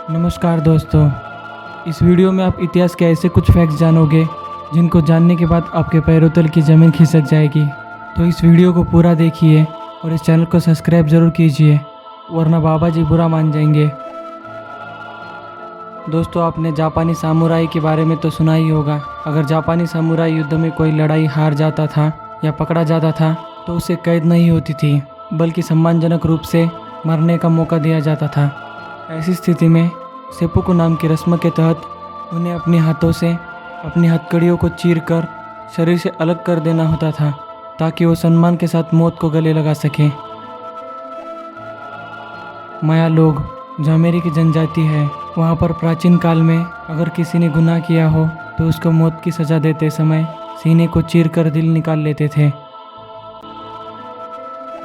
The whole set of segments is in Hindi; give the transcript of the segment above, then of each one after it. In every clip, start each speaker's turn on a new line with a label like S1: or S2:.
S1: नमस्कार दोस्तों। इस वीडियो में आप इतिहास के ऐसे कुछ फैक्ट्स जानोगे जिनको जानने के बाद आपके पैरों तल की ज़मीन खिसक जाएगी। तो इस वीडियो को पूरा देखिए और इस चैनल को सब्सक्राइब ज़रूर कीजिए, वरना बाबा जी बुरा मान जाएंगे। दोस्तों, आपने जापानी सामुराई के बारे में तो सुना ही होगा। अगर जापानी सामुराई युद्ध में कोई लड़ाई हार जाता था या पकड़ा जाता था तो उसे कैद नहीं होती थी, बल्कि सम्मानजनक रूप से मरने का मौका दिया जाता था। ऐसी स्थिति में सेपुकु नाम की रस्म के तहत उन्हें अपने हाथों से अपनी हथकड़ियों को चीरकर शरीर से अलग कर देना होता था, ताकि वो सम्मान के साथ मौत को गले लगा सकें। माया लोग, जो अमेरिकी जनजाति है, वहाँ पर प्राचीन काल में अगर किसी ने गुनाह किया हो तो उसको मौत की सज़ा देते समय सीने को चीरकर दिल निकाल लेते थे।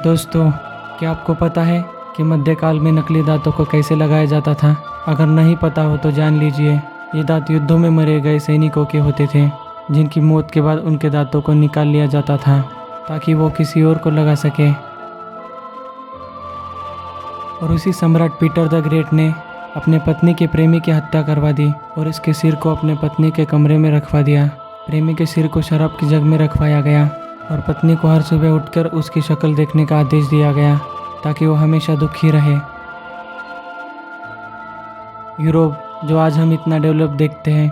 S1: दोस्तों, क्या आपको पता है कि मध्यकाल में नकली दांतों को कैसे लगाया जाता था? अगर नहीं पता हो तो जान लीजिए। ये दांत युद्धों में मरे गए सैनिकों के होते थे, जिनकी मौत के बाद उनके दांतों को निकाल लिया जाता था ताकि वो किसी और को लगा सके। और उसी सम्राट पीटर द ग्रेट ने अपने पत्नी के प्रेमी की हत्या करवा दी और इसके सिर को अपने पत्नी के कमरे में रखवा दिया। प्रेमी के सिर को शराब की जग में रखवाया गया और पत्नी को हर सुबह उठकर उसकी शक्ल देखने का आदेश दिया गया ताकि वो हमेशा दुखी रहे। यूरोप, जो आज हम इतना डेवलप देखते हैं,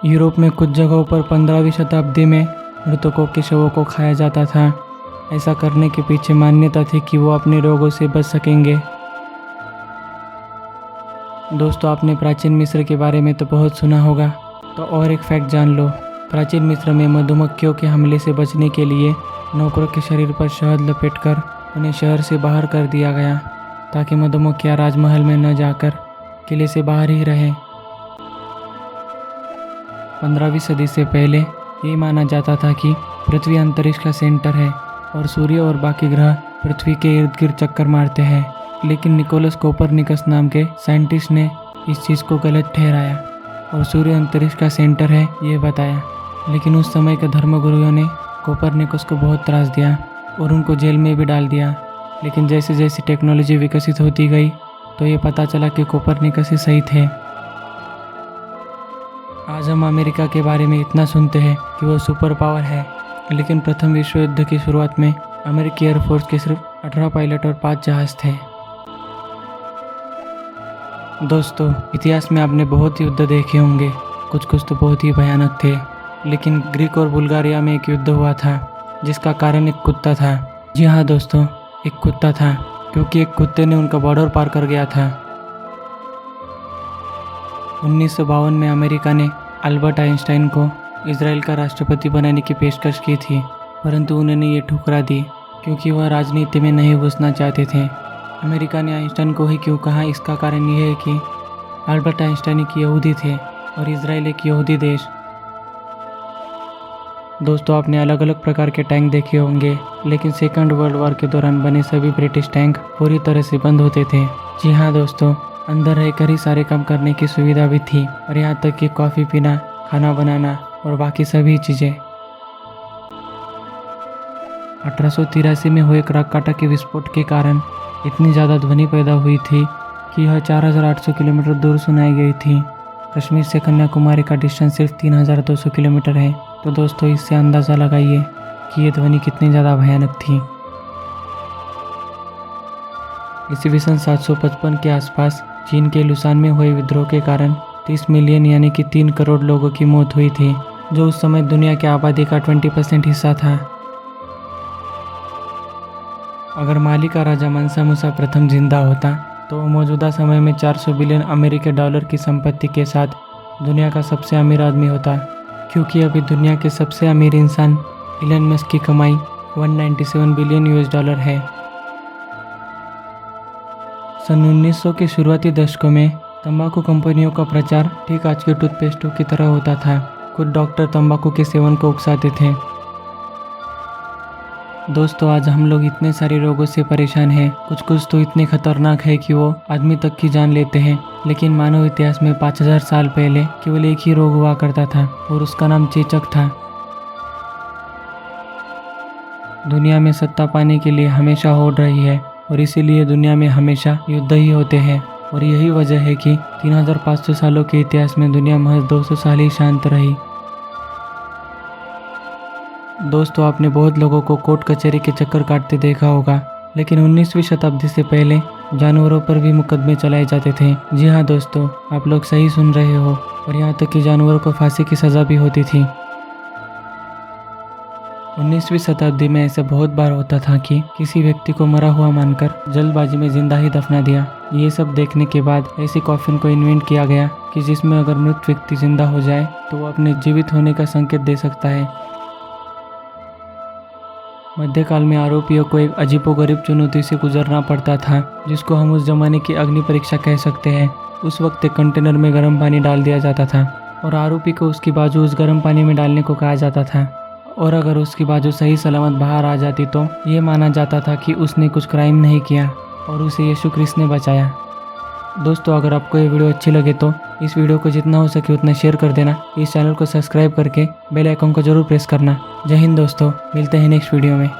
S1: यूरोप में कुछ जगहों पर 15वीं शताब्दी में मृतकों के शवों को खाया जाता था। ऐसा करने के पीछे मान्यता थी कि वो अपने रोगों से बच सकेंगे। दोस्तों, आपने प्राचीन मिस्र के बारे में तो बहुत सुना होगा, तो और एक फैक्ट जान लो। प्राचीन मिस्र में मधुमक्खियों के हमले से बचने के लिए नौकरों के शरीर पर शहद लपेटकर उन्हें शहर से बाहर कर दिया गया, ताकि मधुमक्खियाँ राजमहल में न जाकर किले से बाहर ही रहे। 15वीं सदी से पहले ये माना जाता था कि पृथ्वी अंतरिक्ष का सेंटर है और सूर्य और बाकी ग्रह पृथ्वी के इर्द गिर्द चक्कर मारते हैं। लेकिन निकोलस कोपरनिकस नाम के साइंटिस्ट ने इस चीज़ को गलत ठहराया और सूर्य अंतरिक्ष का सेंटर है ये बताया। लेकिन उस समय के धर्मगुरुओं ने कोपरनिकस को बहुत त्रास दिया और उनको जेल में भी डाल दिया। लेकिन जैसे जैसे टेक्नोलॉजी विकसित होती गई तो ये पता चला कि कोपरनिकस ही सही थे। आज हम अमेरिका के बारे में इतना सुनते हैं कि वो सुपर पावर है, लेकिन प्रथम विश्व युद्ध की शुरुआत में अमेरिकी एयरफोर्स के सिर्फ 18 पायलट और 5 जहाज थे। दोस्तों, इतिहास में आपने बहुत युद्ध देखे होंगे, कुछ कुछ तो बहुत ही भयानक थे। लेकिन ग्रीक और बुल्गारिया में एक युद्ध हुआ था जिसका कारण एक कुत्ता था। जी हाँ दोस्तों, एक कुत्ता था, क्योंकि एक कुत्ते ने उनका बॉर्डर पार कर गया था। 1952 में अमेरिका ने अल्बर्ट आइंस्टाइन को इजराइल का राष्ट्रपति बनाने की पेशकश की थी, परंतु उन्होंने ये ठुकरा दी क्योंकि वह राजनीति में नहीं घुसना चाहते थे। अमेरिका ने आइंस्टाइन को ही क्यों कहा, इसका कारण यह है कि अल्बर्ट आइंस्टाइन एक यहूदी थे और इजराइल एक यहूदी देश। दोस्तों, आपने अलग अलग प्रकार के टैंक देखे होंगे, लेकिन सेकंड वर्ल्ड वॉर के दौरान बने सभी ब्रिटिश टैंक पूरी तरह से बंद होते थे। जी हाँ दोस्तों, अंदर रहकर ही सारे काम करने की सुविधा भी थी, और यहाँ तक कि कॉफ़ी पीना, खाना बनाना और बाकी सभी चीज़ें। 1883 में हुए क्राकाटा के विस्फोट के कारण इतनी ज़्यादा ध्वनि पैदा हुई थी कि यह 4800 किलोमीटर दूर सुनाई गई थी। कश्मीर से कन्याकुमारी का डिस्टेंस सिर्फ 3200 किलोमीटर है। तो दोस्तों, इससे अंदाज़ा लगाइए कि ये ध्वनि कितनी ज़्यादा भयानक थी। ईस्वी सन 755 के आसपास चीन के लुसान में हुए विद्रोह के कारण 30 मिलियन यानी कि 3 करोड़ लोगों की मौत हुई थी, जो उस समय दुनिया की आबादी का 20% हिस्सा था। अगर माली का राजा मनसा मूसा प्रथम जिंदा होता तो वो मौजूदा समय में 400 बिलियन अमेरिकी डॉलर की संपत्ति के साथ दुनिया का सबसे अमीर आदमी होता, क्योंकि अभी दुनिया के सबसे अमीर इंसान इलन मस्क की कमाई 197 बिलियन US डॉलर है। सन 1900 के शुरुआती दशकों में तंबाकू कंपनियों का प्रचार ठीक आज के टूथपेस्टों की तरह होता था। कुछ डॉक्टर तंबाकू के सेवन को उकसाते थे। दोस्तों, आज हम लोग इतने सारे रोगों से परेशान हैं, कुछ तो इतने खतरनाक है कि वो आदमी तक की जान लेते हैं। लेकिन मानव इतिहास में 5000 साल पहले केवल एक ही रोग हुआ करता था और उसका नाम चेचक था। दुनिया में सत्ता पाने के लिए हमेशा होड़ रही है और इसीलिए दुनिया में हमेशा युद्ध ही होते हैं। और यही वजह है कि 3500 सालों के इतिहास में दुनिया महज 200 साल ही शांत रही। दोस्तों, आपने बहुत लोगों को कोर्ट कचहरी के चक्कर काटते देखा होगा, लेकिन 19वीं शताब्दी से पहले जानवरों पर भी मुकदमे चलाए जाते थे। जी हाँ दोस्तों, आप लोग सही सुन रहे हो, और यहाँ तक कि जानवरों को फांसी की सज़ा भी होती थी। 19वीं शताब्दी में ऐसा बहुत बार होता था कि किसी व्यक्ति को मरा हुआ मानकर जल्दबाजी में जिंदा ही दफना दिया। ये सब देखने के बाद ऐसी कॉफिन को इन्वेंट किया गया कि जिसमें अगर मृत व्यक्ति जिंदा हो जाए तो वो अपने जीवित होने का संकेत दे सकता है। मध्यकाल में आरोपियों को एक अजीबोगरीब चुनौती से गुजरना पड़ता था, जिसको हम उस जमाने की अग्नि परीक्षा कह सकते हैं। उस वक्त एक कंटेनर में गर्म पानी डाल दिया जाता था और आरोपी को उसकी बाजू उस गर्म पानी में डालने को कहा जाता था, और अगर उसकी बाजू सही सलामत बाहर आ जाती तो ये माना जाता था कि उसने कुछ क्राइम नहीं किया और उसे यीशु क्रिस्त ने बचाया। दोस्तों, अगर आपको ये वीडियो अच्छी लगे तो इस वीडियो को जितना हो सके उतना शेयर कर देना। इस चैनल को सब्सक्राइब करके बेल आइकन को जरूर प्रेस करना। जय हिंद दोस्तों, मिलते हैं नेक्स्ट वीडियो में।